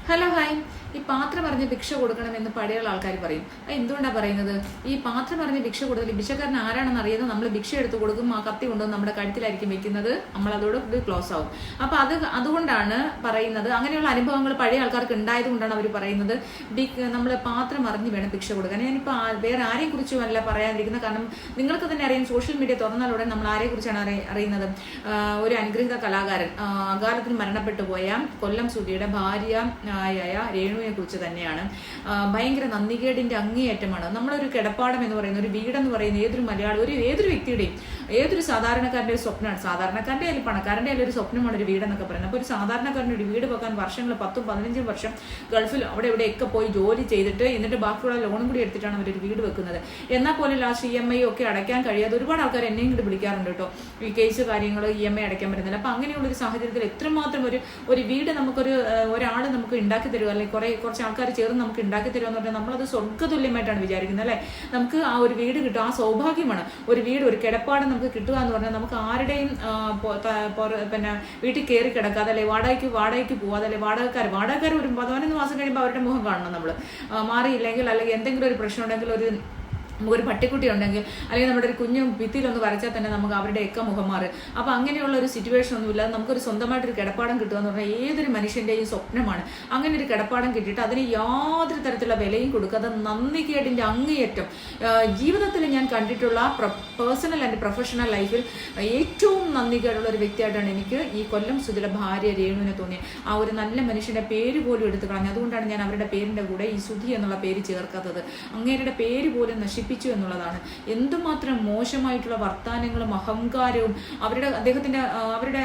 Hello hi. ഈ പാത്രം പറഞ്ഞ് ഭിക്ഷ കൊടുക്കണമെന്ന് പഴയ ആൾക്കാർ പറയും. എന്തുകൊണ്ടാണ് പറയുന്നത്? ഈ പാത്രം പറഞ്ഞ് ഭിക്ഷ കൊടുത്താൽ ഭിക്ഷക്കാരൻ ആരാണെന്ന് അറിയുന്നത് നമ്മൾ ഭിക്ഷ എടുത്ത് കൊടുക്കും, ആ കത്തി കൊണ്ടുവന്ന് നമ്മുടെ കഴുത്തിലായിരിക്കും വെക്കുന്നത്, നമ്മൾ അതോട് ഇത് ക്ലോസ് ആവും. അപ്പൊ അതുകൊണ്ടാണ് പറയുന്നത്. അങ്ങനെയുള്ള അനുഭവങ്ങൾ പഴയ ആൾക്കാർക്ക് ഉണ്ടായത് കൊണ്ടാണ് അവർ പറയുന്നത് നമ്മൾ പാത്രം അറിഞ്ഞ് വേണം ഭിക്ഷ കൊടുക്കാൻ. ഞാനിപ്പോൾ വേറെ ആരെയും കുറിച്ചും അല്ല പറയാതിരിക്കുന്നത്. കാരണം നിങ്ങൾക്ക് തന്നെ അറിയാം, സോഷ്യൽ മീഡിയ തുറന്നാലുടൻ നമ്മൾ ആരെ കുറിച്ചാണ് അറിയുന്നത്? ഒരു അനുഗ്രഹീത കലാകാരൻ അകാലത്തിൽ മരണപ്പെട്ടു പോയ കൊല്ലം സുധിയുടെ ഭാര്യ രേണുവിനെ കുറിച്ച് തന്നെയാണ്. ഭയങ്കര നന്ദികേടിന്റെ അങ്ങേയറ്റമാണ്. നമ്മളൊരു കിടപ്പാടം എന്ന് പറയുന്ന ഒരു വീടെന്ന് പറയുന്ന ഏതൊരു മലയാളി ഏതൊരു വ്യക്തിയുടെയും ഏതൊരു സാധാരണക്കാരൻ്റെ ഒരു സ്വപ്നമാണ്. സാധാരണക്കാരൻ്റെ അല്ലെങ്കിൽ പണക്കാരൻ്റെ ഒരു സ്വപ്നമാണ് ഒരു വീടെന്നൊക്കെ പറയുന്നത്. അപ്പോൾ ഒരു സാധാരണക്കാരൻ്റെ ഒരു വീട് വെക്കാൻ വർഷങ്ങൾ 10-15 വർഷം ഗൾഫിൽ അവിടെ ഇവിടെയൊക്കെ പോയി ജോലി ചെയ്തിട്ട് എന്നിട്ട് ബാക്കിയുള്ള ലോണും കൂടി എടുത്തിട്ടാണ് അവരൊരു വീട് വെക്കുന്നത്. എന്നാൽ പോലെ ലാസ്റ്റ് EMI ഒക്കെ അടയ്ക്കാൻ കഴിയാതെ ഒരുപാട് ആൾക്കാർ എന്നെയും കൂടി വിളിക്കാറുണ്ട് കേട്ടോ. ഈ കേസ് കാര്യങ്ങൾ EMI അടയ്ക്കാൻ പറ്റുന്നില്ല. അപ്പം അങ്ങനെയുള്ള ഒരു സാഹചര്യത്തിൽ എത്രമാത്രം ഒരു വീട് നമുക്കൊരു ഒരാൾ നമുക്ക് ഉണ്ടാക്കി തരുമോ, അല്ലെങ്കിൽ കുറച്ച് ആൾക്കാർ ചേർന്ന് നമുക്ക് ഉണ്ടാക്കി തരുമോ എന്ന് പറഞ്ഞാൽ നമ്മളത് സ്വർഗ്ഗതുല്യമായിട്ടാണ് വിചാരിക്കുന്നത് അല്ലേ. നമുക്ക് ആ ഒരു വീട് കിട്ടുക, ആ സൗഭാഗ്യമാണ്. ഒരു വീട്, ഒരു കിടപ്പാടം നമുക്ക് കിട്ടുക എന്ന് പറഞ്ഞാൽ നമുക്ക് ആരുടെയും പിന്നെ വീട്ടിൽ കയറി കിടക്കാതെ, അല്ലെ വാടകയ്ക്ക് പോവാതെ, അല്ലെ വാടകക്കാർ ഒരു 15 മാസം കഴിയുമ്പോൾ അവരുടെ മുഖം കാണണം നമ്മൾ. മാറിയില്ലെങ്കിൽ അല്ലെങ്കിൽ എന്തെങ്കിലും ഒരു പ്രശ്നം ഉണ്ടെങ്കിൽ, നമുക്കൊരു പട്ടിക്കുട്ടി ഉണ്ടെങ്കിൽ, അല്ലെങ്കിൽ നമ്മുടെ ഒരു കുഞ്ഞു ഭിത്തിയിലൊന്ന് വരച്ചാൽ തന്നെ നമുക്ക് അവരുടെയൊക്കെ മുഖം മാറും. അപ്പം അങ്ങനെയുള്ള ഒരു സിറ്റുവേഷൻ ഒന്നുമില്ലാതെ നമുക്കൊരു സ്വന്തമായിട്ടൊരു കിടപ്പാടം കിട്ടുക എന്ന് പറഞ്ഞാൽ ഏതൊരു മനുഷ്യൻ്റെയും സ്വപ്നമാണ്. അങ്ങനെ ഒരു കിടപ്പാടം കിട്ടിയിട്ട് അതിന് യാതൊരു തരത്തിലുള്ള വിലയും കൊടുക്കാതെ നന്ദികേടിൻ്റെ അങ്ങേയറ്റം ജീവിതത്തിൽ ഞാൻ കണ്ടിട്ടുള്ള പേഴ്സണൽ ആൻഡ് പ്രൊഫഷണൽ ലൈഫിൽ ഏറ്റവും നന്ദികേടുള്ള ഒരു വ്യക്തിയായിട്ടാണ് എനിക്ക് ഈ കൊല്ലം സുധിയുടെ ഭാര്യ രേണുവിനെ തോന്നിയത്. ആ ഒരു നല്ല മനുഷ്യൻ്റെ പേര് പോലും എടുത്തു കളഞ്ഞു. അതുകൊണ്ടാണ് ഞാൻ അവരുടെ പേരിൻ്റെ കൂടെ ഈ സുധി എന്നുള്ള പേര് ചേർക്കാത്തത്. അങ്ങേരുടെ പേര് പോലും നശിപ്പിച്ചു എന്നുള്ളതാണ്. എന്തുമാത്രം മോശമായിട്ടുള്ള വർത്താനങ്ങളും അഹങ്കാരവും. അവരുടെ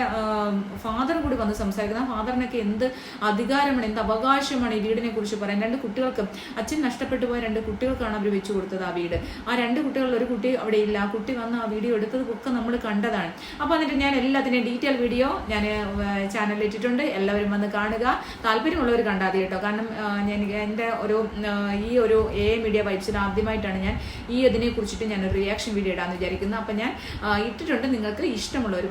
ഫാദർ കൂടി വന്ന് സംസാരിക്കുന്നത്. ആ ഫാദറിനൊക്കെ എന്ത് അധികാരമാണ്, എന്ത് അവകാശമാണ് ഈ വീടിനെ കുറിച്ച് പറയാൻ. 2 കുട്ടികൾക്ക്, അച്ഛൻ നഷ്ടപ്പെട്ടു പോയ 2 കുട്ടികൾക്കാണ് അവർ വെച്ചു കൊടുത്തത് ആ വീട്. ആ 2 കുട്ടികളിൽ ഒരു കുട്ടി അവിടെ ഇല്ല. ആ കുട്ടി വന്ന് ആ വീഡിയോ എടുത്തതൊക്കെ നമ്മൾ കണ്ടതാണ്. അപ്പോൾ എന്നിട്ട് ഞാൻ എല്ലാത്തിൻ്റെയും ഡീറ്റെയിൽ വീഡിയോ ഞാൻ ചാനലിൽ ഇട്ടിട്ടുണ്ട്. എല്ലാവരും വന്ന് കാണുക. താല്പര്യമുള്ളവർ കണ്ടാൽ കേട്ടോ. കാരണം എൻ്റെ ഈ ഒരു മീഡിയ വൈബ്സിൽ ആദ്യമായിട്ടാണ് ഞാൻ ഇതിനെ കുറിച്ചിട്ട് ഞാനൊരു റിയാക്ഷൻ വീഡിയോ ഇടാമെന്ന് വിചാരിക്കുന്നത്. അപ്പം ഞാൻ ഇട്ടിട്ടുണ്ട്. നിങ്ങൾക്ക് ഇഷ്ടമുള്ളവർ